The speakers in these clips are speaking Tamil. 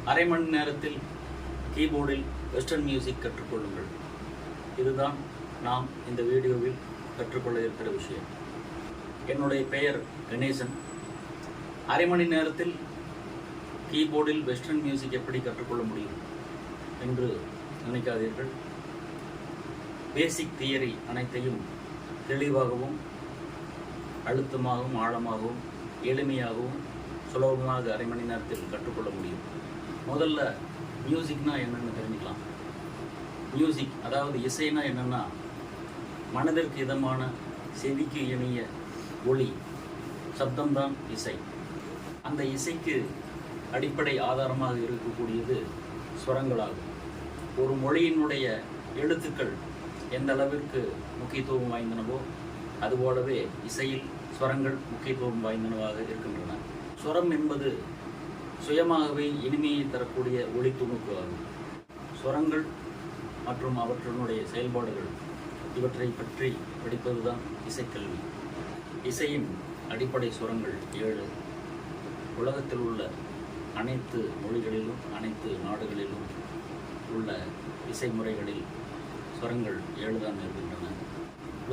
அரை மணி நேரத்தில் கீபோர்டில் வெஸ்டர்ன் மியூசிக் கற்றுக்கொள்ளுங்கள். இதுதான் நாம் இந்த வீடியோவில் கற்றுக்கொள்ள இருக்கிற விஷயம். என்னுடைய பெயர் கணேசன். அரை மணி நேரத்தில் கீபோர்டில் வெஸ்டர்ன் மியூசிக் எப்படி கற்றுக்கொள்ள முடியும் என்று நினைக்காதீர்கள். பேசிக் தியரி அனைத்தையும் தெளிவாகவும் அழுத்தமாகவும் ஆழமாகவும் எளிமையாகவும் சுலபமாக அரை மணி நேரத்தில் கற்றுக்கொள்ள முடியும். முதல்ல மியூசிக்னா என்னென்னு தெரிஞ்சுக்கலாம். மியூசிக் அதாவது இசைனா என்னென்னா, மனதிற்கு இதமான செவிக்கு இனிய ஒளி சப்தம்தான் இசை. அந்த இசைக்கு அடிப்படை ஆதாரமாக இருக்கக்கூடியது ஸ்வரங்களாகும். ஒரு மொழியினுடைய எழுத்துக்கள் எந்த அளவிற்கு முக்கியத்துவம் வாய்ந்தனவோ அதுபோலவே இசையில் ஸ்வரங்கள் முக்கியத்துவம் வாய்ந்தனவாக இருக்கின்றன. ஸ்வரம் என்பது சுயமாகவே இனிமையை தரக்கூடிய ஒளி துணுக்கு ஆகும். ஸ்வரங்கள் மற்றும் அவற்றினுடைய செயல்பாடுகள் இவற்றை பற்றி படிப்பதுதான் இசைக்கல்வி. இசையின் அடிப்படை ஸ்வரங்கள் 7. உலகத்தில் உள்ள அனைத்து மொழிகளிலும் அனைத்து நாடுகளிலும் உள்ள இசை முறைகளில் ஸ்வரங்கள் 7 தான் இருக்கின்றன.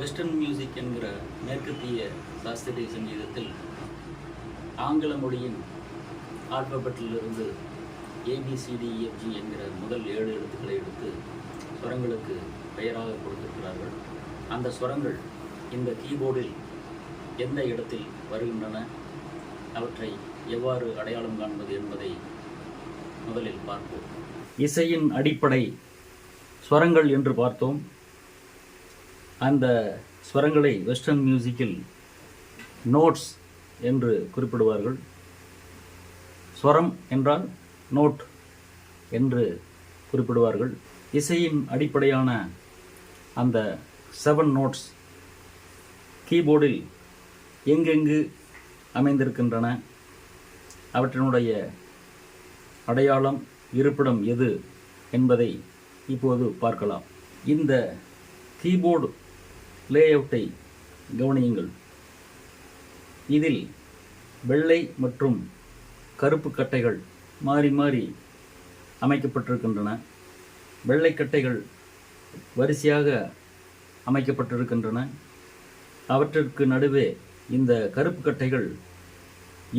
வெஸ்டர்ன் மியூசிக் என்கிற மேற்கத்திய சாஸ்திரிய சங்கீதத்தில் ஆங்கில மொழியின் ஆல்பபெட்டிலிருந்து ABCDEFG என்கிற முதல் 7 எழுத்துக்களை எடுத்து ஸ்வரங்களுக்கு பெயராக கொடுத்திருக்கிறார்கள். அந்த ஸ்வரங்கள் இந்த கீபோர்டில் எந்த இடத்தில் வருகின்றன, அவற்றை எவ்வாறு அடையாளம் காண்பது என்பதை முதலில் பார்ப்போம். இசையின் அடிப்படை ஸ்வரங்கள் என்று பார்த்தோம். அந்த ஸ்வரங்களை வெஸ்டர்ன் மியூசிக்கில் நோட்ஸ் என்று குறிப்பிடுவார்கள். ஸ்வரம் என்றால் நோட் என்று குறிப்பிடுவார்கள். இசையின் அடிப்படையான அந்த 7 நோட்ஸ் கீபோர்டில் எங்கெங்கு அமைந்திருக்கின்றன, அவற்றினுடைய அடையாளம் இருப்பிடம் எது என்பதை இப்போது பார்க்கலாம். இந்த கீபோர்டு லேஅவுட்டை கவனியுங்கள். இதில் வெள்ளை மற்றும் கருப்பு கட்டைகள் மாறி மாறி அமைக்கப்பட்டிருக்கின்றன. வெள்ளை கட்டைகள் வரிசையாக அமைக்கப்பட்டிருக்கின்றன. அவற்றிற்கு நடுவே இந்த கருப்பு கட்டைகள்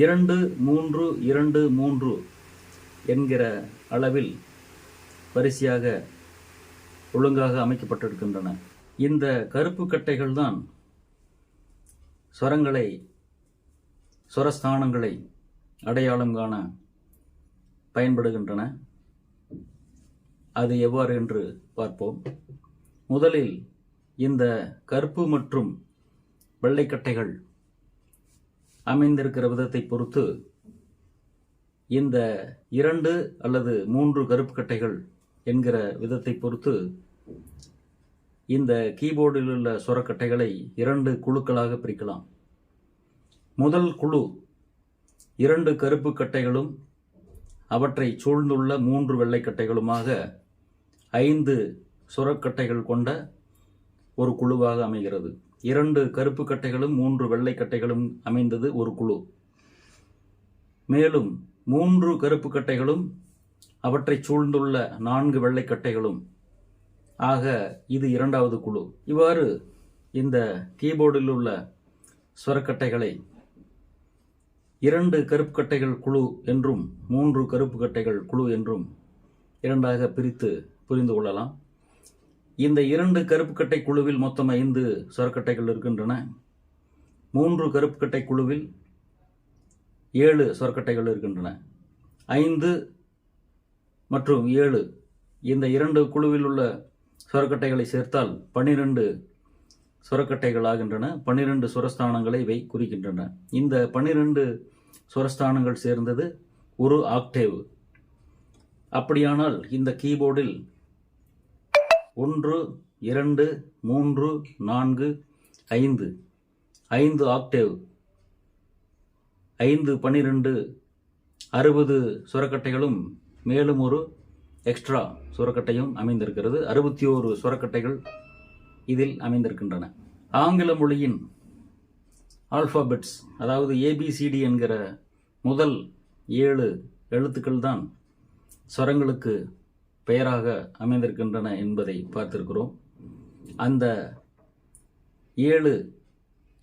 2, 3, 2, 3 என்கிற அளவில் வரிசையாக ஒழுங்காக அமைக்கப்பட்டிருக்கின்றன. இந்த கருப்பு கட்டைகள் தான் ஸ்வரஸ்தானங்களை அடையாளம் காண பயன்படுகின்றன. அது எவ்வாறு என்று பார்ப்போம். முதலில் இந்த கருப்பு மற்றும் வெள்ளைக்கட்டைகள் அமைந்திருக்கிற விதத்தை பொறுத்து இந்த 2 அல்லது 3 கருப்பு கட்டைகள் என்கிற விதத்தை பொறுத்து இந்த கீபோர்டில் உள்ள சுரக்கட்டைகளை 2 குழுக்களாக பிரிக்கலாம். முதல் குழு 2 கருப்பு கட்டைகளும் அவற்றை சூழ்ந்துள்ள 3 வெள்ளைக்கட்டைகளுமாக 5 சுரக்கட்டைகள் கொண்ட ஒரு குழுவாக அமைகிறது. 2 கருப்பு கட்டைகளும் 3 வெள்ளைக்கட்டைகளும் அமைந்தது ஒரு குழு. மேலும் 3 கருப்பு கட்டைகளும் அவற்றை சூழ்ந்துள்ள 4 வெள்ளைக்கட்டைகளும் ஆக இது 2வது குழு. இவ்வாறு இந்த கீபோர்டில் உள்ள சுரக்கட்டைகளை 2 கருப்பு கட்டைகள் குழு என்றும் 3 கருப்பு கட்டைகள் குழு என்றும் 2ஆக பிரித்து புரிந்து கொள்ளலாம். இந்த 2 கருப்பு கட்டை குழுவில் மொத்தம் 5 சுரக்கட்டைகள் இருக்கின்றன. 3 கருப்பு கட்டை குழுவில் 7 சுரக்கட்டைகள் இருக்கின்றன. 5 மற்றும் 7 இந்த 2 குழுவில் உள்ள சுரக்கட்டைகளை சேர்த்தால் 12 சுரக்கட்டைகள் ஆகின்றன. 12 சுரஸ்தானங்களை இவை குறிக்கின்றன. இந்த 12 சுரஸ்தானங்கள் சேர்ந்தது ஒரு ஆக்டேவ். அப்படியானால் இந்த கீபோர்டில் 1, 2, 3, 4, 5 ஆக்டேவ், 5, 12, 60 சுரக்கட்டைகளும் மேலும் ஒரு எக்ஸ்ட்ரா சுரக்கட்டையும் அமைந்திருக்கிறது. 61 சுரக்கட்டைகள் இதில் அமைந்திருக்கின்றன. ஆங்கில மொழியின் ஆல்பாபெட்ஸ் அதாவது ABCD என்கிற முதல் 7 எழுத்துக்கள் தான் ஸ்வரங்களுக்கு பெயராக அமைந்திருக்கின்றன என்பதை பார்த்திருக்கிறோம். அந்த 7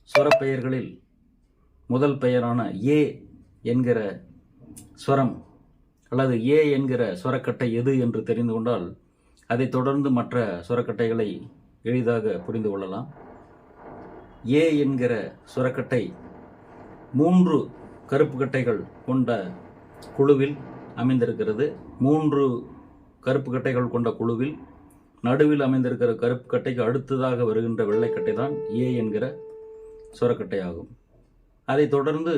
ஸ்வரப்பெயர்களில் முதல் பெயரான ஏ என்கிற ஸ்வரம் அல்லது ஏ என்கிற ஸ்வரக்கட்டை எது என்று தெரிந்து கொண்டால் அதை தொடர்ந்து மற்ற ஸ்வரக்கட்டைகளை எளிதாக புரிந்து கொள்ளலாம். ஏ என்கிற சுரக்கட்டை 3 கருப்பு கட்டைகள் கொண்ட குழுவில் அமைந்திருக்கிறது. 3 கருப்பு கட்டைகள் கொண்ட குழுவில் நடுவில் அமைந்திருக்கிற கருப்பு கட்டைக்கு அடுத்ததாக வருகின்ற வெள்ளைக்கட்டை தான் ஏ என்கிற சுரக்கட்டை ஆகும். அதை தொடர்ந்து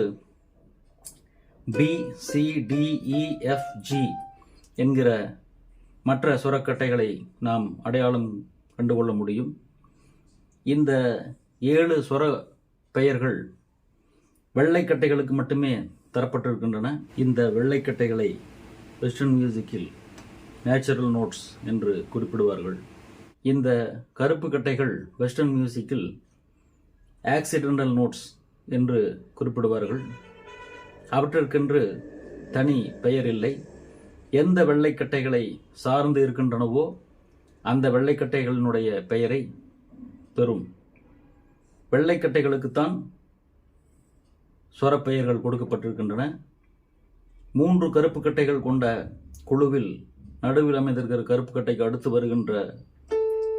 B, C, D, E, F, G என்கிற மற்ற சுரக்கட்டைகளை நாம் அடையாளம் கண்டுகொள்ள முடியும். இந்த 7 சுர பெயர்கள் வெள்ளைக்கட்டைகளுக்கு மட்டுமே தரப்பட்டிருக்கின்றன. இந்த வெள்ளைக்கட்டைகளை வெஸ்டர்ன் மியூசிக்கில் நேச்சுரல் நோட்ஸ் என்று குறிப்பிடுவார்கள். இந்த கருப்பு கட்டைகள் வெஸ்டர்ன் மியூசிக்கில் ஆக்சிடென்டல் நோட்ஸ் என்று குறிப்பிடுவார்கள். அவற்றிற்கென்று தனி பெயர் இல்லை. எந்த வெள்ளைக்கட்டைகளை சார்ந்து இருக்கின்றனவோ அந்த வெள்ளைக்கட்டைகளினுடைய பெயரை பெறும். வெள்ளைக்கட்டைகளுக்குத்தான் ஸ்வரப்பெயர்கள் கொடுக்கப்பட்டிருக்கின்றன. 3 கருப்பு கட்டைகள் கொண்ட குழுவில் நடுவில் அமைந்திருக்கிற கருப்பு கட்டைக்கு அடுத்து வருகின்ற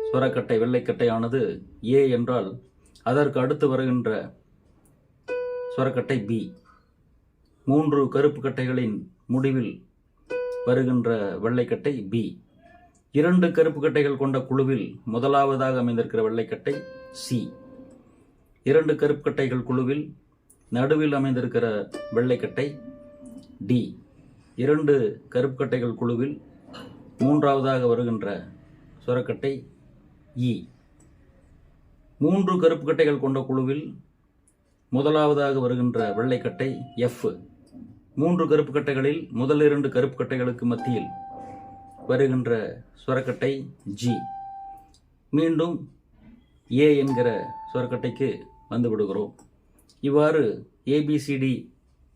ஸ்வரக்கட்டை வெள்ளைக்கட்டையானது ஏ என்றால் அதற்கு அடுத்து வருகின்ற ஸ்வரக்கட்டை பி. 3 கருப்பு கட்டைகளின் முடிவில் வருகின்ற வெள்ளைக்கட்டை பி. 2 கருப்பு கட்டைகள் கொண்ட குழுவில் முதலாவதாக அமைந்திருக்கிற வெள்ளைக்கட்டை சி. 2 கருப்பு கட்டைகள் குழுவில் நடுவில் அமைந்திருக்கிற வெள்ளைக்கட்டை டி. 2 கருப்பு கட்டைகள் குழுவில் மூன்றாவதாக வருகின்ற சுரக்கட்டை இ. 3 கருப்பு கட்டைகள் கொண்ட குழுவில் முதலாவதாக வருகின்ற வெள்ளைக்கட்டை எஃப். 3 கருப்பு கட்டைகளில் முதல் 2 கருப்பு கட்டைகளுக்கு மத்தியில் வருகின்ற சுரக்கட்டை ஜி. மீண்டும் ஏ என்கிற சுரக்கட்டைக்கு வந்து விடுகிறோம். இவ்வாறு ஏபிசிடி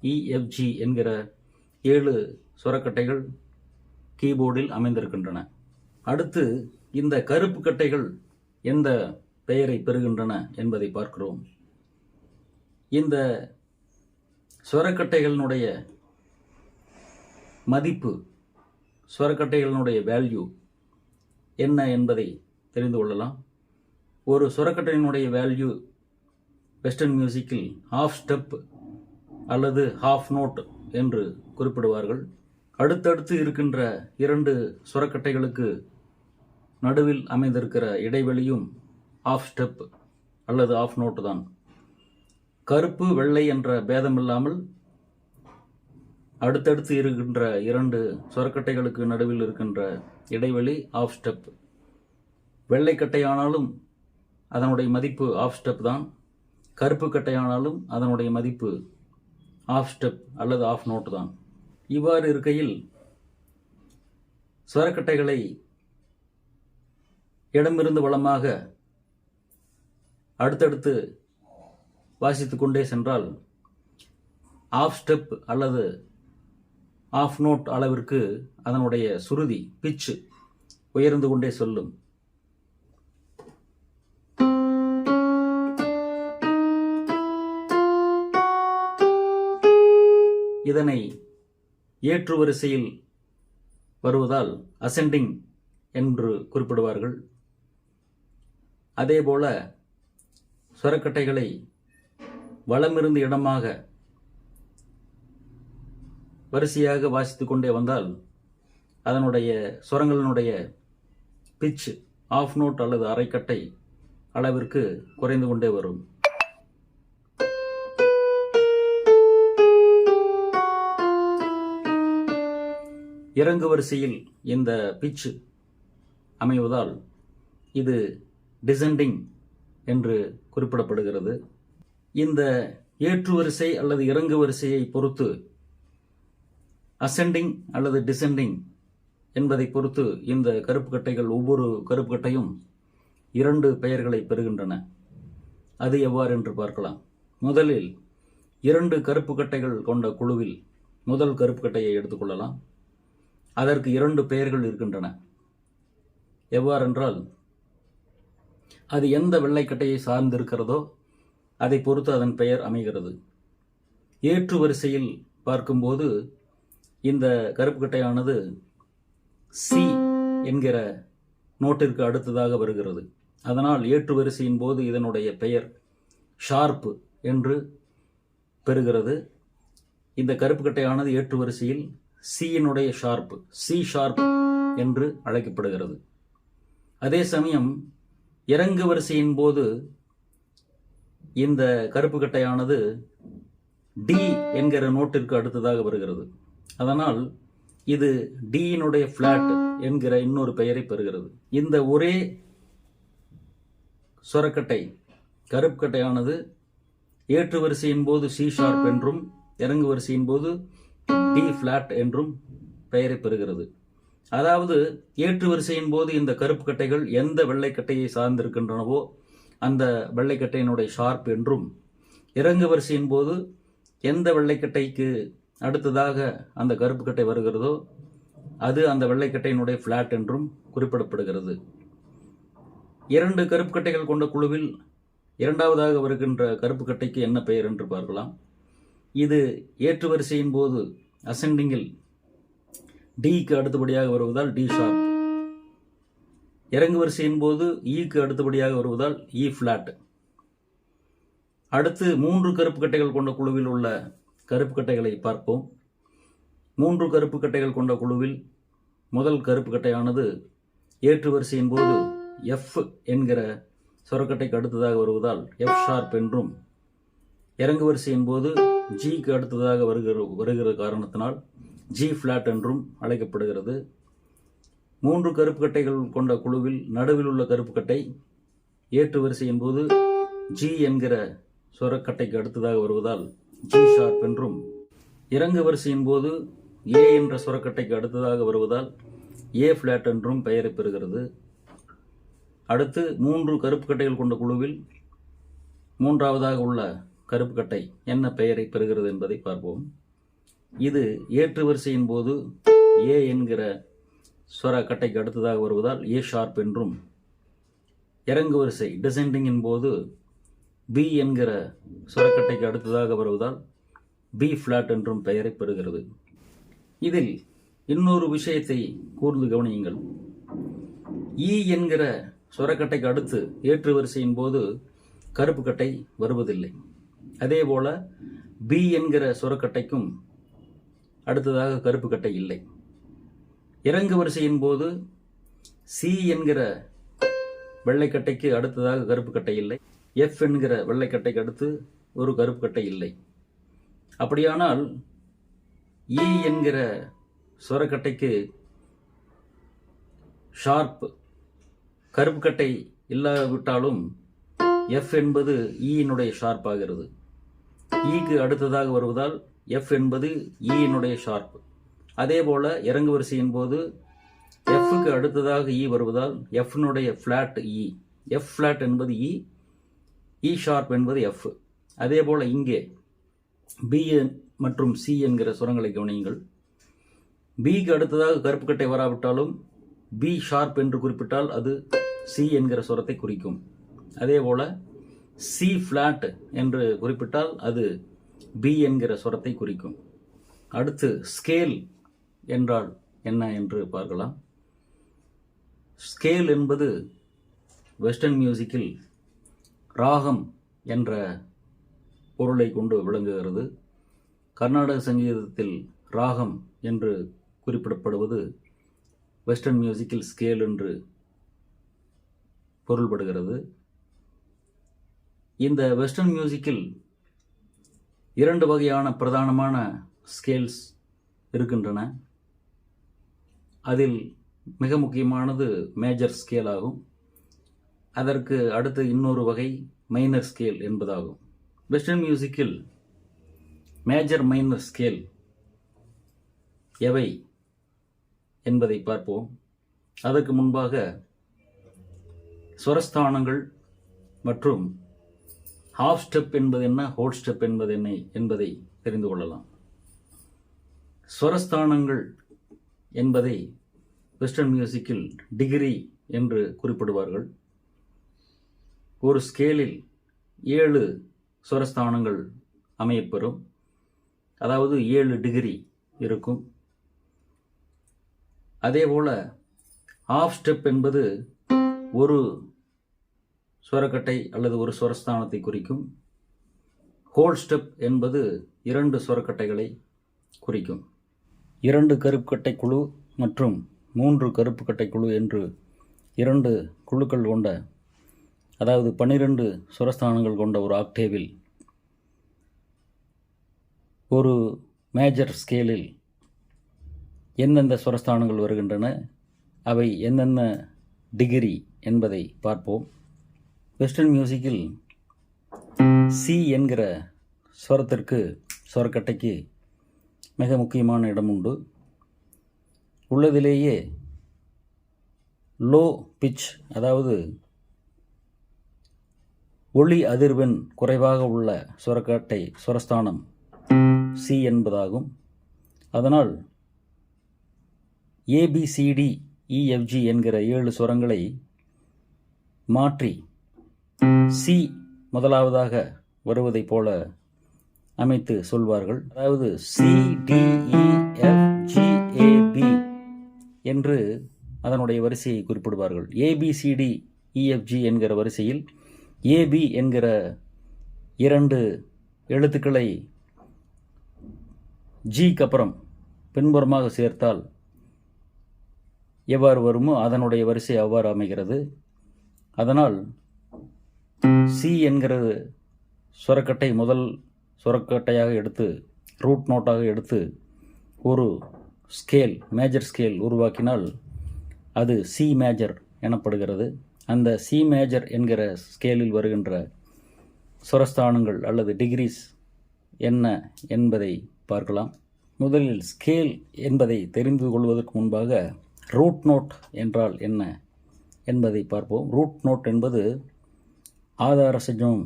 இஎஃப்ஜி என்கிற 7 சுரக்கட்டைகள் கீபோர்டில் அமைந்திருக்கின்றன. அடுத்து இந்த கருப்பு கட்டைகள் எந்த பெயரை பெறுகின்றன என்பதை பார்க்கிறோம். இந்த சுரக்கட்டைகளினுடைய மதிப்பு, சுரக்கட்டைகளினுடைய வேல்யூ என்ன என்பதை தெரிந்து கொள்ளலாம். ஒரு சுரக்கட்டையினுடைய வேல்யூ வெஸ்டர்ன் மியூசிக்கில் ஹாஃப் ஸ்டெப் அல்லது ஹாஃப் நோட் என்று குறிப்பிடுவார்கள். அடுத்தடுத்து இருக்கின்ற 2 சுரக்கட்டைகளுக்கு நடுவில் அமைந்திருக்கிற இடைவெளியும் ஹாஃப் ஸ்டெப் அல்லது ஹாஃப் நோட் தான். கருப்பு வெள்ளை என்ற பேதமில்லாமல் அடுத்தடுத்து இருக்கின்ற 2 சுரக்கட்டைகளுக்கு நடுவில் இருக்கின்ற இடைவெளி ஹாஃப் ஸ்டெப். வெள்ளைக்கட்டையானாலும் அதனுடைய மதிப்பு ஹாஃப் ஸ்டெப் தான். கருப்பு கட்டையானாலும் அதனுடைய மதிப்பு ஹாஃப் ஸ்டெப் அல்லது ஹாஃப் நோட் தான். இவ்வாறு இருக்கையில் சுரக்கட்டைகளை இடமிருந்து வலமாக அடுத்தடுத்து வாசித்துக் கொண்டே சென்றால் ஹாஃப் ஸ்டெப் அல்லது ஹாஃப் நோட் அளவிற்கு அதனுடைய சுருதி பிட்ச் உயர்ந்து கொண்டே செல்லும். இதனை ஏற்று வரிசையில் வருவதால் அசெண்டிங் என்று குறிப்பிடுவார்கள். அதேபோல சுரக்கட்டைகளை வலமிருந்து இடமாக வரிசையாக வாசித்துக் கொண்டே வந்தால் அதனுடைய சுரங்களினுடைய பிட்ச் ஆஃப் நோட் அல்லது அரைக்கட்டை அளவிற்கு குறைந்து கொண்டே வரும். இறங்கு வரிசையில் இந்த பிட்ச் அமைவதால் இது டிசெண்டிங் என்று குறிப்பிடப்படுகிறது. இந்த ஏற்று வரிசை அல்லது இறங்கு வரிசையை பொறுத்து அசெண்டிங் அல்லது டிசெண்டிங் என்பதை பொறுத்து இந்த கருப்பு கட்டைகள் ஒவ்வொரு கருப்பு கட்டையும் 2 பெயர்களை பெறுகின்றன. அது எவ்வாறு என்று பார்க்கலாம். முதலில் 2 கருப்பு கட்டைகள் கொண்ட குழுவில் முதல் கருப்பு கட்டையை எடுத்துக்கொள்ளலாம். அதற்கு 2 பெயர்கள் இருக்கின்றன. எவ்வாறென்றால், அது எந்த வெள்ளைக்கட்டையை சார்ந்திருக்கிறதோ அதை பொறுத்து அதன் பெயர் அமைகிறது. ஏற்று வரிசையில் பார்க்கும்போது இந்த கருப்பு கட்டையானது சி என்கிற நோட்டிற்கு அடுத்ததாக வருகிறது. அதனால் ஏற்று வரிசையின் போது இதனுடைய பெயர் ஷார்ப் என்று பெறுகிறது. இந்த கருப்பு கட்டையானது ஏற்று வரிசையில் சியினுடைய ஷார்ப், சி ஷார்ப் என்று அழைக்கப்படுகிறது. அதே சமயம் இறங்கு வரிசையின் போது இந்த கருப்பு கட்டையானது டி என்கிற நோட்டிற்கு அடுத்ததாக வருகிறது. அதனால் இது டியினுடைய பிளாட் என்கிற இன்னொரு பெயரை பெறுகிறது. இந்த ஒரே சொரக்கட்டை கருப்பு கட்டையானது ஏற்று வரிசையின் போது சி ஷார்ப் என்றும் இறங்கு வரிசையின் போது டி பிளாட் என்றும் பெயரை பெறுகிறது. அதாவது ஏற்று வரிசையின் போது இந்த கருப்பு கட்டைகள் எந்த வெள்ளைக்கட்டையை சார்ந்திருக்கின்றனவோ அந்த வெள்ளைக்கட்டையினுடைய ஷார்ப் என்றும், இறங்கு வரிசையின் போது எந்த வெள்ளைக்கட்டைக்கு அடுத்ததாக அந்த கருப்பு கட்டை வருகிறதோ அது அந்த வெள்ளைக்கட்டையினுடைய பிளாட் என்றும் குறிப்பிடப்படுகிறது. 2 கருப்பு கட்டைகள் கொண்ட குழுவில் இரண்டாவதாக வருகின்ற கருப்பு கட்டைக்கு என்ன பெயர் என்று பார்க்கலாம். இது ஏற்று வரிசையின் போது அசெண்டிங்கில் டிக்கு அடுத்தபடியாக வருவதால் டி ஷார்ப், இறங்கு வரிசையின் போது ஈக்கு அடுத்தபடியாக வருவதால் இ பிளாட். அடுத்து 3 கருப்பு கட்டைகள் கொண்ட குழுவில் உள்ள கருப்பு கட்டைகளை பார்ப்போம். 3 கருப்பு கட்டைகள் கொண்ட குழுவில் முதல் கருப்பு கட்டையானது ஏற்று வரிசையின் போது எஃப் என்கிற சொரக்கட்டைக்கு அடுத்ததாக வருவதால் எஃப் ஷார்ப் என்றும், இறங்கு வரிசையின் போது ஜிக்கு அடுத்ததாக வருகிற காரணத்தினால் ஜி பிளாட் என்றும் அழைக்கப்படுகிறது. 3 கருப்பு கட்டைகள் கொண்ட குழுவில் நடுவில் உள்ள கருப்பு கட்டை ஏற்று வரிசையின் போது ஜி என்கிற சொரக்கட்டைக்கு அடுத்ததாக வருவதால் ஜி ஷார்ப் என்றும், இறங்கு வரிசையின் போது ஏ என்ற சொரக்கட்டைக்கு அடுத்ததாக வருவதால் ஏ பிளாட் என்றும் பெயரை பெறுகிறது. அடுத்து 3 கருப்பு கட்டைகள் கொண்ட குழுவில் மூன்றாவதாக உள்ள கருப்பு கட்டை என்ன பெயரை பெறுகிறது என்பதை பார்ப்போம். இது ஏற்று வரிசையின் போது ஏ என்கிற ஸ்வர கட்டைக்கு அடுத்ததாக வருவதால் ஏ ஷார்ப் என்றும், இறங்கு வரிசை டிசெண்டிங்கின் போது பி என்கிற சொரக்கட்டைக்கு அடுத்ததாக வருவதால் பி பிளாட் என்றும் பெயரை பெறுகிறது. இதில் இன்னொரு விஷயத்தை கூர்ந்து கவனியுங்கள். இ என்கிற சொரக்கட்டைக்கு அடுத்து ஏற்று வரிசையின் போது கருப்பு கட்டை வருவதில்லை. அதேபோல பி என்கிற சொரக்கட்டைக்கும் அடுத்ததாக கருப்பு கட்டை இல்லை. இறங்கு வரிசையின் போது சி என்கிற வெள்ளைக்கட்டைக்கு அடுத்ததாக கருப்பு கட்டை இல்லை. எஃப் என்கிற வெள்ளைக்கட்டைக்கு அடுத்து ஒரு கருப்பு கட்டை இல்லை. அப்படியானால் இ என்கிற சொரக்கட்டைக்கு ஷார்ப் கருப்பு கட்டை இல்லாவிட்டாலும் எஃப் என்பது ஈயினுடைய ஷார்ப் ஆகிறது. ஈக்கு அடுத்ததாக வருவதால் எஃப் என்பது ஈயினுடைய ஷார்ப். அதே போல இறங்கு வரிசையின் போது எஃப்க்கு அடுத்ததாக இ வருவதால் எஃப்னுடைய பிளாட் இ, எஃப் பிளாட் என்பது இ, இ ஷார்ப் என்பது எஃப். அதே போல இங்கே பி மற்றும் சி என்கிற சுரங்களை கவனியுங்கள். பிக்கு அடுத்ததாக கருப்பு கட்டை வராவிட்டாலும் பி ஷார்ப் என்று குறிப்பிட்டால் அது சி என்கிற சுரத்தை குறிக்கும். அதே போல சி பிளாட் என்று குறிப்பிட்டால் அது பி என்கிற சுரத்தை குறிக்கும். அடுத்து ஸ்கேல் என்றால் என்ன என்று பார்க்கலாம். ஸ்கேல் என்பது வெஸ்டர்ன் மியூசிக்கில் ராகம் என்ற பொருளை கொண்டு விளங்குகிறது. கர்நாடக சங்கீதத்தில் ராகம் என்று குறிப்பிடப்படுவது வெஸ்டர்ன் மியூசிக்கில் ஸ்கேல் என்று பொருள்படுகிறது. இந்த வெஸ்டர்ன் மியூசிக்கில் 2 வகையான பிரதானமான ஸ்கேல்ஸ் இருக்கின்றன. அதில் மிக முக்கியமானது மேஜர் ஸ்கேல் ஆகும். அதற்கு அடுத்து இன்னொரு வகை மைனர் ஸ்கேல் என்பதாகும். வெஸ்டர்ன் மியூசிக்கில் மேஜர் மைனர் ஸ்கேல் எவை என்பதை பார்ப்போம். அதற்கு முன்பாக ஸ்வரஸ்தானங்கள் மற்றும் ஹாஃப் ஸ்டெப் என்பது என்ன, ஹோல் ஸ்டெப் என்பது என்ன என்பதை தெரிந்து கொள்ளலாம். ஸ்வரஸ்தானங்கள் என்பதை வெஸ்டர்ன் மியூசிக்கில் டிகிரி என்று குறிப்பிடுவார்கள். ஒரு ஸ்கேலில் 7 ஸ்வரஸ்தானங்கள் அமையப்பெறும், அதாவது 7 டிகிரி இருக்கும். அதேபோல ஆஃப் ஸ்டெப் என்பது ஒரு ஸ்வரக்கட்டை அல்லது ஒரு ஸ்வரஸ்தானத்தை குறிக்கும். ஹோல் ஸ்டெப் என்பது 2 ஸ்வரக்கட்டைகளை குறிக்கும். 2 கருப்புக்கட்டை குழு மற்றும் 3 கருப்புக்கட்டை குழு என்று 2 குழுக்கள் கொண்ட, அதாவது 12 ஸ்வரஸ்தானங்கள் கொண்ட ஒரு ஆக்டேவில் ஒரு மேஜர் ஸ்கேலில் எந்தெந்த ஸ்வரஸ்தானங்கள் வருகின்றன, அவை எந்தெந்த டிகிரி என்பதை பார்ப்போம். வெஸ்டர்ன் மியூசிக்கில் சி என்கிற ஸ்வரக்கட்டைக்கு மிக முக்கியமான இடம் உண்டு. உள்ளதிலேயே லோ பிட்ச், அதாவது ஒளி அதிர்வெண் குறைவாக உள்ள ஸ்வரஸ்தானம் சி என்பதாகும். அதனால் ஏபிசிடி இஎஃப்ஜி என்கிற 7 ஸ்வரங்களை மாற்றி சி முதலாவதாக வருவதைப் போல அமைத்து சொல்வார்கள். அதாவது CDEFGAB என்று அதனுடைய வரிசையை குறிப்பிடுவார்கள். ABCDEFG என்கிற வரிசையில் AB என்கிற 2 எழுத்துக்களை ஜிக்கு அப்புறம் பின்புறமாக சேர்த்தால் எவ்வாறு வருமோ அதனுடைய வரிசை அவ்வாறு அமைகிறது. அதனால் சி என்கிற ஸ்வரக்கட்டை முதல் ஸ்வரக்கட்டையாக எடுத்து ரூட் நோட்டாக எடுத்து ஒரு ஸ்கேல், மேஜர் ஸ்கேல் உருவாக்கினால் அது சி மேஜர் எனப்படுகிறது. அந்த சி மேஜர் என்கிற ஸ்கேலில் வருகின்ற ஸ்வரஸ்தானங்கள் அல்லது டிகிரிஸ் என்ன என்பதை பார்க்கலாம். முதலில் ஸ்கேல் என்பதை தெரிந்து கொள்வதற்கு முன்பாக ரூட் நோட் என்றால் என்ன என்பதை பார்ப்போம். ரூட் நோட் என்பது ஆதார சஜம்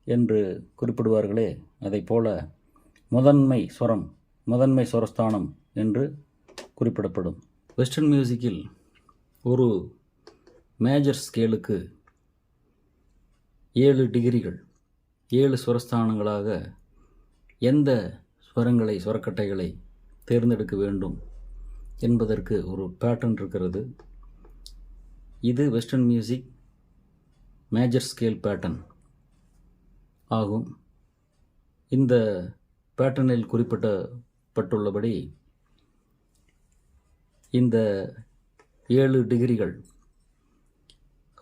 என்று குறிப்பிடுவார்களே, அதை போல முதன்மை ஸ்வரஸ்தானம் என்று குறிப்பிடப்படும். வெஸ்டர்ன் மியூசிக்கில் ஒரு மேஜர் ஸ்கேலுக்கு 7 டிகிரிகள், 7 ஸ்வரஸ்தானங்களாக எந்த ஸ்வரக்கட்டைகளை தேர்ந்தெடுக்க வேண்டும் என்பதற்கு ஒரு பேட்டர்ன் இருக்கிறது. இது western music major scale pattern ஆகும். இந்த பேட்டர்னில் குறிப்பிடப்பட்டுள்ளபடி இந்த 7 டிகிரிகள்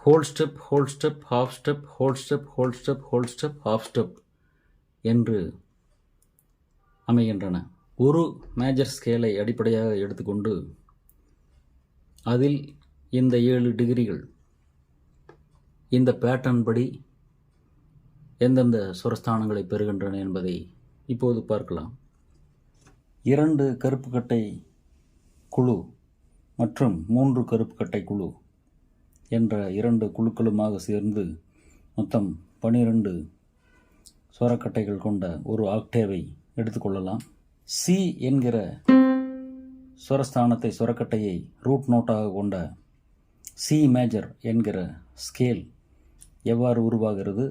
whole step, whole step, half step, whole step, whole step, whole step, half step என்று அமைகின்றன. ஒரு மேஜர் ஸ்கேலை அடிப்படையாக எடுத்துக்கொண்டு அதில் இந்த 7 டிகிரிகள் இந்த பேட்டர்ன் படி எந்தெந்த ஸ்வரஸ்தானங்களை பெறுகின்றன என்பதை இப்போது பார்க்கலாம். 2 கருப்புக்கட்டை குழு மற்றும் 3 கருப்புக்கட்டை குழு என்ற 2 குழுக்களுமாக சேர்ந்து மொத்தம் 12 ஸ்வரக்கட்டைகள் கொண்ட ஒரு ஆக்டேவை எடுத்துக்கொள்ளலாம். சி என்கிற ஸ்வரக்கட்டையை ரூட் நோட்டாக கொண்ட சி மேஜர் என்கிற ஸ்கேல் எவ்வாறு உருவாகிறது,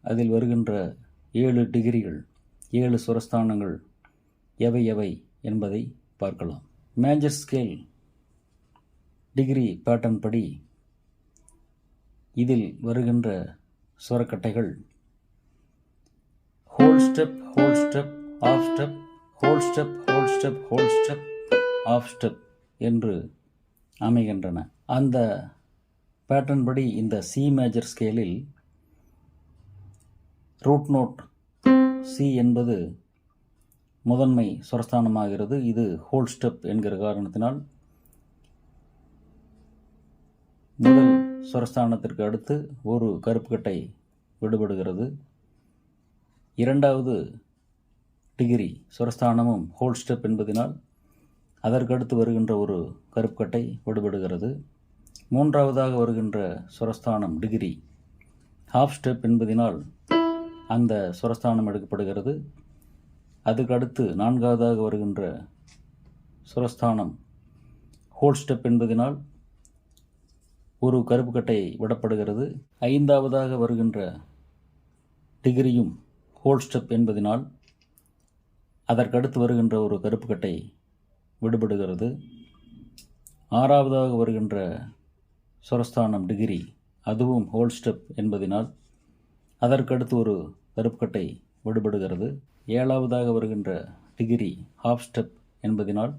அதில் வருகின்ற 7 டிகிரிகள், 7 ஸ்வரஸ்தானங்கள் எவை என்பதை பார்க்கலாம். மேஜர் ஸ்கேல் டிகிரி பேட்டர்ன் படி இதில் வருகின்ற ஸ்வரக்கட்டைகள் whole step, whole step, half step, whole step, whole step, whole step, half step என்று அமைகின்றன. அந்த பேட்டர்ன் படி இந்த சி மேஜர் ஸ்கேலில் ரூட் நோட் சி என்பது முதன்மை ஸ்வரஸ்தானமாகிறது. இது ஹோல் ஸ்டெப் என்கிற காரணத்தினால் முதல் ஸ்வரஸ்தானத்திற்கு அடுத்து ஒரு கருப்புக்கட்டை விடுபடுகிறது. 2வது டிகிரி ஸ்வரஸ்தானமும் ஹோல் ஸ்டெப் என்பதனால் அதற்கடுத்து வருகின்ற ஒரு கருப்புக்கட்டை விடுபடுகிறது. 3வதாக வருகின்ற ஸ்வரஸ்தானம் டிகிரி ஹாஃப் ஸ்டெப் என்பதனால் அந்த ஸ்வரஸ்தானம் எடுக்கப்படுகிறது. அதுக்கடுத்து 4வதாக வருகின்ற ஸ்வரஸ்தானம் ஹோல் ஸ்டெப் என்பதனால் ஒரு கருப்பு கட்டை விடப்படுகிறது. 5ஆவதாக வருகின்ற டிகிரியும் ஹோல் ஸ்டெப் என்பதனால் அதற்கடுத்து வருகின்ற ஒரு கருப்பு கட்டை விடுபடுகிறது. 6ஆவதாக வருகின்ற சுரஸ்தானம் டிகிரி, அதுவும் ஹோல் ஸ்டெப் என்பதனால் அதற்கடுத்து ஒரு கருப்பு கட்டை விடுபடுகிறது. 7ஆவதாக வருகின்ற டிகிரி ஹாஃப் ஸ்டெப் என்பதனால்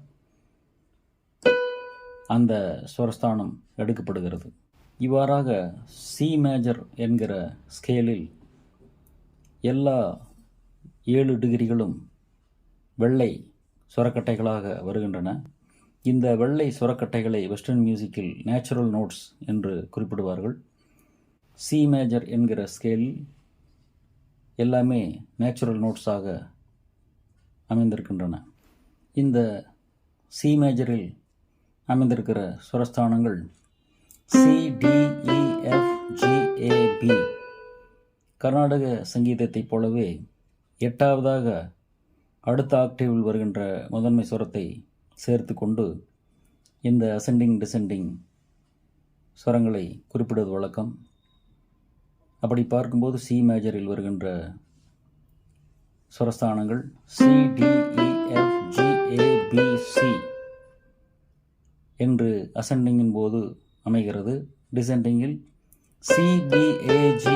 அந்த சுரஸ்தானம் எடுக்கப்படுகிறது. இவ்வாறாக சி மேஜர் என்கிற ஸ்கேலில் எல்லா 7 டிகிரிகளும் வெள்ளை சுரக்கட்டைகளாக வருகின்றன. இந்த வெள்ளை சுரக்கட்டைகளை வெஸ்டர்ன் மியூசிக்கில் நேச்சுரல் நோட்ஸ் என்று குறிப்பிடுவார்கள். சி மேஜர் என்கிற ஸ்கேலில் எல்லாமே நேச்சுரல் நோட்ஸாக அமைந்திருக்கின்றன. இந்த சி மேஜரில் அமைந்திருக்கிற சுரஸ்தானங்கள் CDEFGAB. கர்நாடக சங்கீதத்தைப் போலவே 8ஆவதாக அடுத்த ஆக்டேவில் வருகின்ற முதன்மை சுரத்தை சேர்த்து கொண்டு இந்த அசெண்டிங் டிசெண்டிங் சுரங்களை குறிப்பிடுவது வழக்கம். அப்படி பார்க்கும்போது சி மேஜரில் வருகின்ற சுரஸ்தானங்கள் CDEFGABC என்று அசெண்டிங்கின் போது அமைகிறது. டிசெண்டிங்கில் CBAGFEDC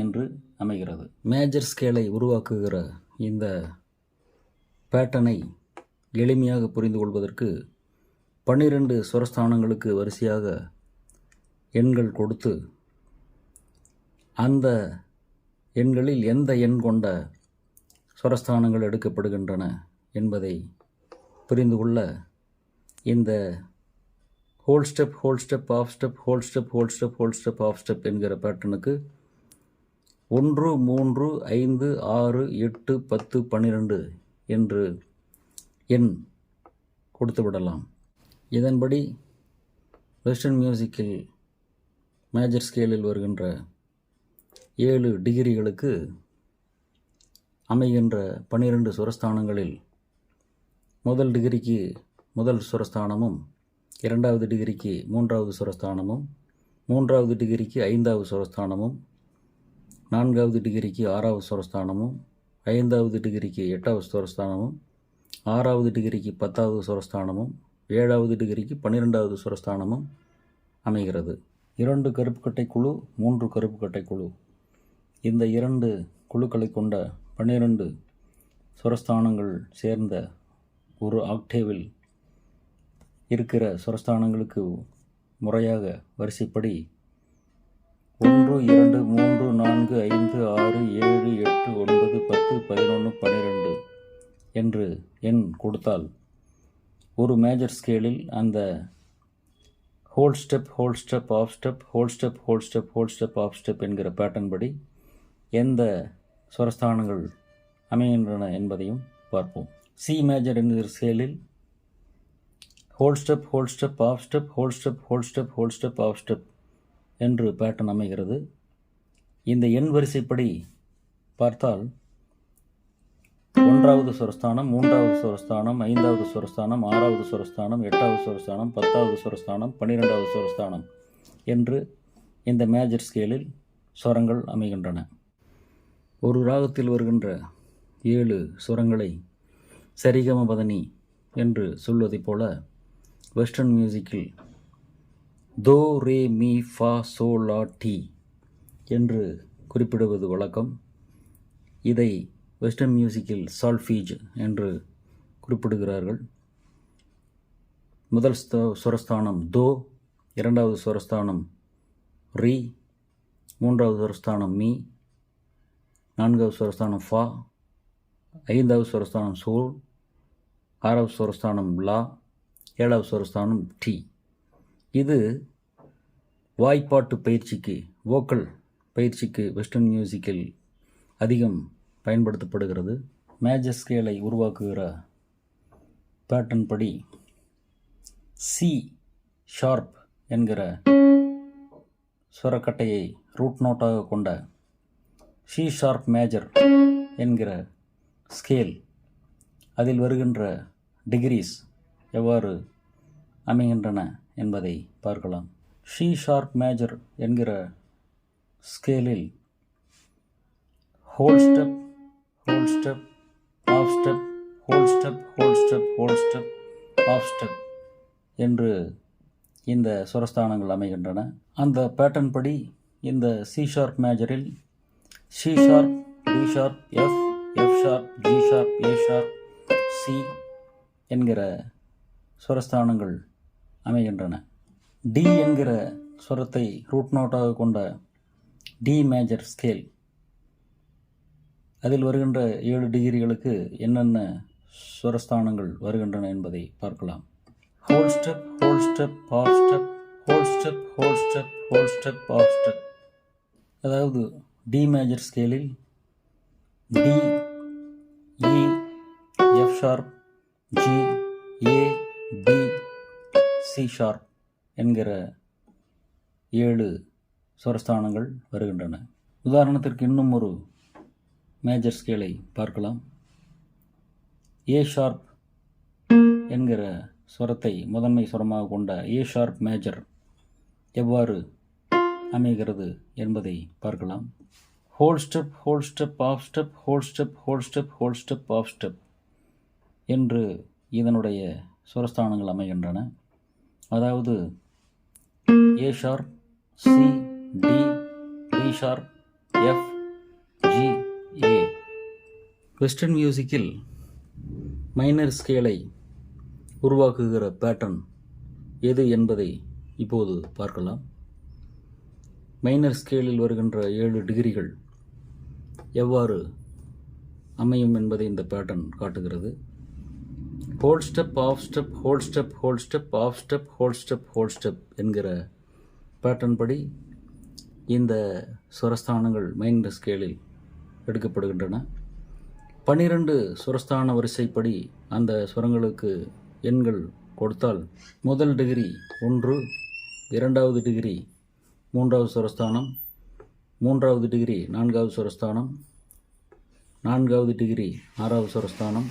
என்று அமைகிறது. மேஜர் ஸ்கேலை உருவாக்குகிற இந்த பேட்டர்னை எளிமையாக புரிந்து கொள்வதற்கு 12 சுரஸ்தானங்களுக்கு வரிசையாக எண்கள் கொடுத்து அந்த எண்களில் எந்த எண் கொண்ட சுரஸ்தானங்கள் எடுக்கப்படுகின்றன என்பதை புரிந்து கொள்ள இந்த whole step whole step half step whole step whole step whole step half step என்கிற பேட்டர்னுக்கு 1, 3, 5, 6, 8, 10, 12 என்று எண் கொடுத்து விடலாம். இதன்படி வெஸ்டர்ன் மியூசிக்கில் மேஜர் ஸ்கேலில் வருகின்ற 7 டிகிரிகளுக்கு அமைகின்ற 12 சுரஸ்தானங்களில் முதல் டிகிரிக்கு முதல் சுரஸ்தானமும், 2வது டிகிரிக்கு 3வது சுரஸ்தானமும், 3வது டிகிரிக்கு 5வது சுரஸ்தானமும், 4வது டிகிரிக்கு 6வது சுரஸ்தானமும், 5வது டிகிரிக்கு 8வது சுரஸ்தானமும், 6வது டிகிரிக்கு 10வது சுரஸ்தானமும், 7வது டிகிரிக்கு 12வது சுரஸ்தானமும் அமைகிறது. 2 கருப்புக்கட்டை குழு, 3 கருப்புக்கட்டை குழு, இந்த 2 குழுக்களை கொண்ட 12 சுரஸ்தானங்கள் சேர்ந்த ஒரு ஆக்டேவில் இருக்கிற சுரஸ்தானங்களுக்கு முறையாக வரிசைப்படி 1, 2, 3, 4, 5, 6, 7, 8, 9, 10, 11, 12 என்று எண் கொடுத்தால் ஒரு மேஜர் ஸ்கேலில் அந்த whole step whole step half step whole step whole step whole step half step என்கிற பேட்டர்ன் படி எந்த சுரஸ்தானங்கள் அமைகின்றன என்பதையும் பார்ப்போம். சி மேஜர் என்கிற ஸ்கேலில் whole step whole step half step whole step whole step whole step half step என்று பேட்டர்ன் அமைகிறது. இந்த எண் வரிசைப்படி பார்த்தால் 1வது சுரஸ்தானம், 3வது சுரஸ்தானம், 5வது சுரஸ்தானம், 6வது சுரஸ்தானம், 8வது சுரஸ்தானம், 10வது சுரஸ்தானம், 12வது சுரஸ்தானம் என்று இந்த மேஜர் ஸ்கேலில் சுரங்கள் அமைகின்றன. ஒரு ராகத்தில் வருகின்ற 7 சுரங்களை சரிகம பதனி என்று சொல்வதைப் போல வெஸ்டர்ன் மியூசிக்கில் தோ ரே மீ ஃபா சோ லா டி என்று குறிப்பிடுவது வழக்கம். இதை வெஸ்டர்ன் மியூசிக்கில் சால்ஃபீஜ் என்று குறிப்பிடுகிறார்கள். முதல் சுரஸ்தானம் தோ, 2வது சுரஸ்தானம் ரீ, 3வது சுரஸ்தானம் மீ, 4வது சுரஸ்தானம் ஃபா, 5வது சுரஸ்தானம் சோல், 6வது சுரஸ்தானம் லா, 7வது சுரஸ்தானம் டி. இது வாய்ப்பாட்டு பயிற்சிக்கு, வோக்கல் பயிற்சிக்கு வெஸ்டர்ன் மியூசிக்கில் அதிகம் பயன்படுத்தப்படுகிறது. மேஜர் ஸ்கேலை உருவாக்குகிற பேட்டர்ன் படி சி ஷார்ப் என்கிற சுரக்கட்டையை ரூட் நோட்டாக கொண்ட சி ஷார்ப் மேஜர் என்கிற ஸ்கேல், அதில் வருகின்ற டிகிரிஸ் எவ்வாறு அமைகின்றன என்பதை பார்க்கலாம். சி ஷார்ப் மேஜர் என்கிற ஸ்கேலில் whole step, whole step, half step, whole step, whole step, whole step, half step என்று இந்த சுரஸ்தானங்கள் அமைகின்றன. அந்த பேட்டர்ன் படி இந்த சி ஷார்ப் மேஜரில் C sharp, D sharp, F, F sharp, G sharp, A sharp, C என்கிற சுரஸ்தானங்கள் அமைகின்றன. டி என்கிற சுரத்தை ரூட் நோட்டாக கொண்ட டி மேஜர் ஸ்கேல், அதில் வருகின்ற 7 டிகிரிகளுக்கு என்னென்ன சுரஸ்தானங்கள் வருகின்றன என்பதை பார்க்கலாம். Whole step, whole step, half step, whole step, whole step, whole step, half step. அதாவது டி மேஜர் ஸ்கேலில் D, E, F sharp, G, A, B, C sharp என்கிற 7 சுரஸ்தானங்கள் வருகின்றன. உதாரணத்திற்கு இன்னும் ஒரு மேஜர் ஸ்கேலை பார்க்கலாம். ஏ ஷார்ப் என்கிற ஸ்வரத்தை முதன்மை சுரமாக கொண்ட ஏ ஷார்ப் மேஜர் எவ்வாறு அமைகிறது என்பதை பார்க்கலாம். Whole step, whole step, half step, whole step, whole step, whole step, half step என்று இதனுடைய சுரஸ்தானங்கள் அமைகின்றன. அதாவது A sharp, C, D, D sharp, F, G, A. Western மியூசிக்கில் மைனர் ஸ்கேலை உருவாக்குகிற பேட்டர்ன் எது என்பதை இப்போது பார்க்கலாம். மைனர் ஸ்கேலில் வருகின்ற 7 டிகிரிகள் எவ்வாறு அமையும் என்பதை இந்த பேட்டர்ன் காட்டுகிறது. Whole step, half step, whole step, whole step, half step, whole step, whole step என்கிற பேட்டர்ன் படி இந்த சுரஸ்தானங்கள் மைனர் ஸ்கேலில் எடுக்கப்படுகின்றன. 12 சுரஸ்தான வரிசைப்படி அந்த சுரங்களுக்கு எண்கள் கொடுத்தால் முதல் டிகிரி 1, 2வது டிகிரி 3வது சுரஸ்தானம், 3வது டிகிரி 4வது சுரஸ்தானம், 4வது டிகிரி 6வது சுரஸ்தானம்,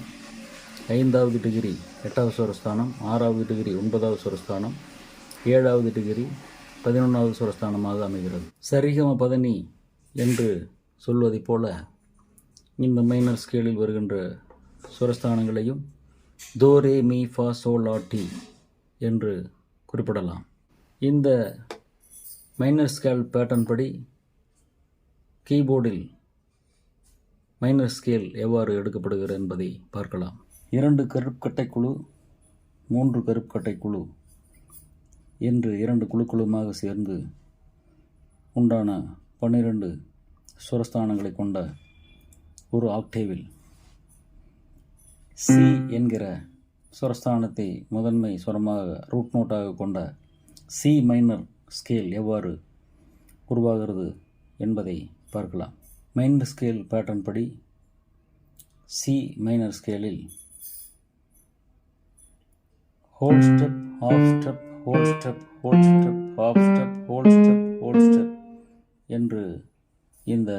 5வது டிகிரி 8வது சுரஸ்தானம், 6வது டிகிரி 9வது சுரஸ்தானம், 7வது டிகிரி 11வது சுரஸ்தானமாக அமைகிறது. சரிகம பதனி என்று சொல்வதைப் போல இந்த மைனர் ஸ்கேலில் வருகின்ற சுரஸ்தானங்களையும் தோ, ரே, மீ, ஃபா, சோ, லா, டி என்று குறிப்பிடலாம். இந்த மைனர் ஸ்கேல் பேட்டர்ன் படி கீபோர்டில் மைனர் ஸ்கேல் எவ்வாறு எடுக்கப்படுகிறது என்பதை பார்க்கலாம். 2 கருப்புக்கட்டை குழு, 3 கருப்புக்கட்டை குழு என்று 2 குழுக்களுமாக சேர்ந்து உண்டான 12 சுரஸ்தானங்களை கொண்ட ஒரு ஆக்டேவில் சி என்கிற சுரஸ்தானத்தை முதன்மை சுரமாக ரூட் நோட்டாக கொண்ட சி மைனர் ஸ்கேல் எவ்வாறு உருவாகிறது என்பதை பார்க்கலாம். மைனர் ஸ்கேல் பேட்டர்ன் படி சி மைனர் ஸ்கேலில் whole step, half step, whole step, whole step, half step, whole step, whole step என்று இந்த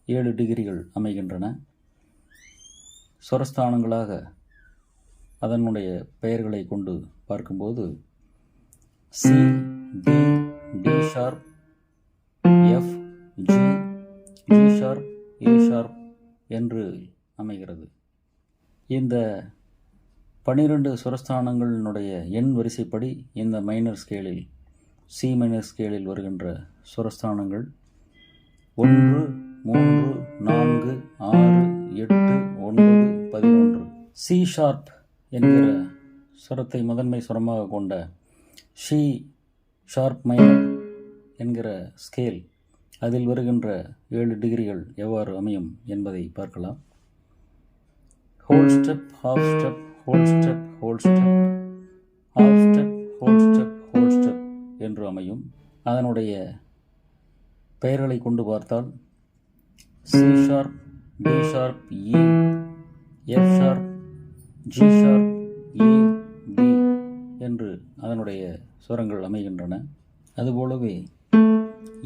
7 டிகிரிகள் அமைகின்றன. சுரஸ்தானங்களாக அதனுடைய பெயர்களை கொண்டு பார்க்கும்போது C, D, D sharp, F, G, G sharp, A sharp என்று அமைகிறது. இந்த 12 சுரஸ்தானங்களினுடைய எண் வரிசைப்படி இந்த மைனர் ஸ்கேலில் சி மைனர் ஸ்கேலில் வருகின்ற சுரஸ்தானங்கள் 1, 3, 4, 6, 8, 9, 11. சி ஷார்ப் என்கிற சுரத்தை முதன்மை சுரமாக கொண்ட சி ஷார்ப் மைனர் என்கிற ஸ்கேல், அதில் வருகின்ற 7 டிகிரிகள் எவ்வாறு அமையும் என்பதை பார்க்கலாம். Whole step, half step, whole step, whole step, half step, whole step, whole step என்று அமையும். அதனுடைய பெயர்களை கொண்டு பார்த்தால் சி ஷார்ப், டி ஷார்ப், இ, எஃப் ஷார்ப், ஜி ஷார்ப், ஏ, பி என்று அதனுடைய சுரங்கள் அமைகின்றன. அதுபோலவே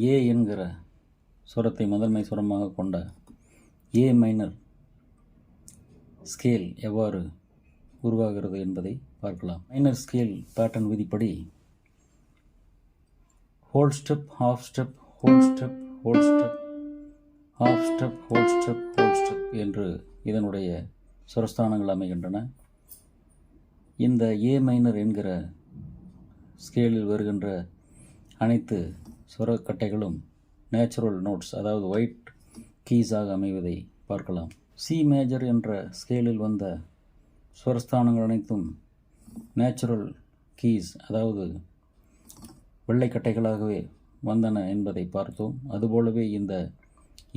ஏ என்கிற சுரத்தை முதன்மை சுரமாக கொண்ட ஏ மைனர் ஸ்கேல் எவ்வாறு உருவாகிறது என்பதை பார்க்கலாம். மைனர் ஸ்கேல் பேட்டர்ன் விதிப்படி whole step, half step, whole step, whole step, half step, whole step, whole step என்று இதனுடைய சுரஸ்தானங்கள் அமைகின்றன. இந்த ஏ மைனர் என்கிற ஸ்கேலில் வருகின்ற அனைத்து சுரக்கட்டைகளும் நேச்சுரல் நோட்ஸ், அதாவது ஒயிட் கீஸாக அமைவதை பார்க்கலாம். சி மேஜர் என்ற ஸ்கேலில் வந்த சுரஸ்தானங்கள் அனைத்தும் நேச்சுரல் கீஸ், அதாவது வெள்ளைக்கட்டைகளாகவே வந்தன என்பதை பார்த்தோம். அதுபோலவே இந்த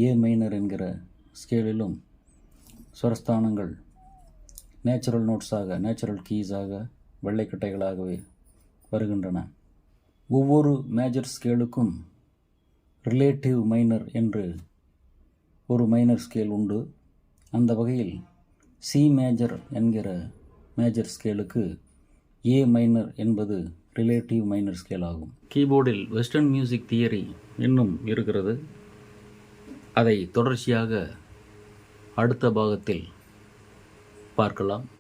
ஏ மைனர் என்கிற ஸ்கேலிலும் சுரஸ்தானங்கள் நேச்சுரல் நோட்ஸாக, நேச்சுரல் கீஸாக, வெள்ளைக்கட்டைகளாகவே வருகின்றன. ஒவ்வொரு மேஜர் ஸ்கேலுக்கும் ரிலேட்டிவ் மைனர் என்று ஒரு மைனர் ஸ்கேல் உண்டு. அந்த வகையில் சி மேஜர் என்கிற மேஜர் ஸ்கேலுக்கு ஏ மைனர் என்பது ரிலேட்டிவ் மைனர் ஸ்கேல் ஆகும். கீபோர்டில் வெஸ்டர்ன் மியூசிக் தியரி இன்னும் இருக்கிறது. அதை தொடர்ச்சியாக அடுத்த பாகத்தில் பார்க்கலாம்.